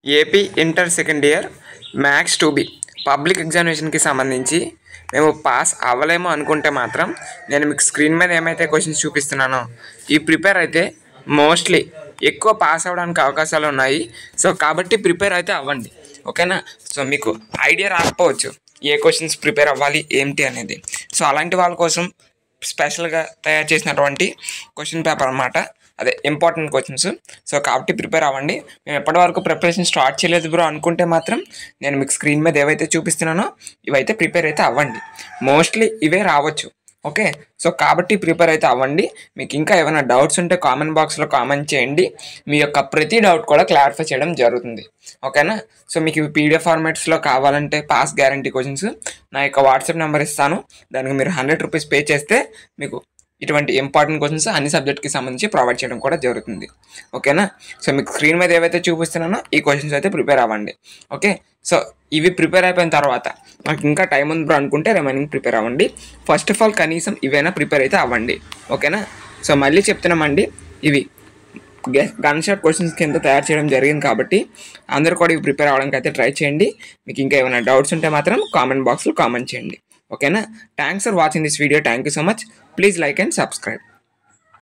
AP inter second year maths 2B public ఎగ్జామినేషన్కి సంబంధించి మేము పాస్ అవ్వలేము అనుకుంటే మాత్రం నేను మీకు స్క్రీన్ మీద ఏమైతే క్వశ్చన్స్ చూపిస్తున్నానో ఈ ప్రిపేర్ అయితే మోస్ట్లీ ఎక్కువ పాస్ అవ్వడానికి అవకాశాలు ఉన్నాయి. సో కాబట్టి ప్రిపేర్ అయితే అవ్వండి, ఓకేనా. సో మీకు ఐడియా రాకపోవచ్చు ఏ క్వశ్చన్స్ ప్రిపేర్ అవ్వాలి ఏంటి అనేది. సో అలాంటి వాళ్ళ కోసం స్పెషల్గా తయారు చేసినటువంటి క్వశ్చన్ పేపర్ అన్నమాట, అదే ఇంపార్టెంట్ క్వశ్చన్స్. సో కాబట్టి ప్రిపేర్ అవ్వండి. మేము ఎప్పటివరకు ప్రిపరేషన్ స్టార్ట్ చేయలేదు బ్రో అనుకుంటే మాత్రం నేను మీకు స్క్రీన్ మీద ఏవైతే చూపిస్తున్నానో ఇవైతే ప్రిపేర్ అయితే అవ్వండి. మోస్ట్లీ ఇవే రావచ్చు, ఓకే. సో కాబట్టి ప్రిపేర్ అయితే అవ్వండి. మీకు ఇంకా ఏమైనా డౌట్స్ ఉంటే కామెంట్ బాక్స్లో కామెంట్ చేయండి. మీ యొక్క ప్రతి డౌట్ కూడా క్లారిఫై చేయడం జరుగుతుంది, ఓకేనా. సో మీకు ఇవి పీడిఎఫ్ ఫార్మాట్స్లో కావాలంటే పాస్ గ్యారంటీ క్వశ్చన్స్ నా యొక్క వాట్సాప్ నెంబర్ ఇస్తాను. దానికి మీరు 100 రూపీస్ పే చేస్తే మీకు ఇటువంటి ఇంపార్టెంట్ క్వశ్చన్స్ అన్ని సబ్జెక్ట్కి సంబంధించి ప్రొవైడ్ చేయడం కూడా జరుగుతుంది, ఓకేనా. సో మీకు స్క్రీన్ మీద ఏవైతే చూపిస్తున్నానో ఈ క్వశ్చన్స్ అయితే ప్రిపేర్ అవ్వండి, ఓకే. సో ఇవి ప్రిపేర్ అయిపోయిన తర్వాత మాకు ఇంకా టైం ఉంది బ్రో అనుకుంటే రిమైనింగ్ ప్రిపేర్ అవ్వండి. ఫస్ట్ ఆఫ్ ఆల్ కనీసం ఇవైనా ప్రిపేర్ అయితే అవ్వండి, ఓకేనా. సో మళ్ళీ చెప్తున్నామండి, ఇవి గన్ షాట్ క్వశ్చన్స్ కింద తయారు చేయడం జరిగింది కాబట్టి అందరూ కూడా ఇవి ప్రిపేర్ అవ్వడానికి అయితే ట్రై చేయండి. మీకు ఇంకా ఏమైనా డౌట్స్ ఉంటే మాత్రం కామెంట్ బాక్స్లో కామెంట్ చేయండి, ఓకేనా. Thanks for watching this video. Thank you so much. Please like and subscribe.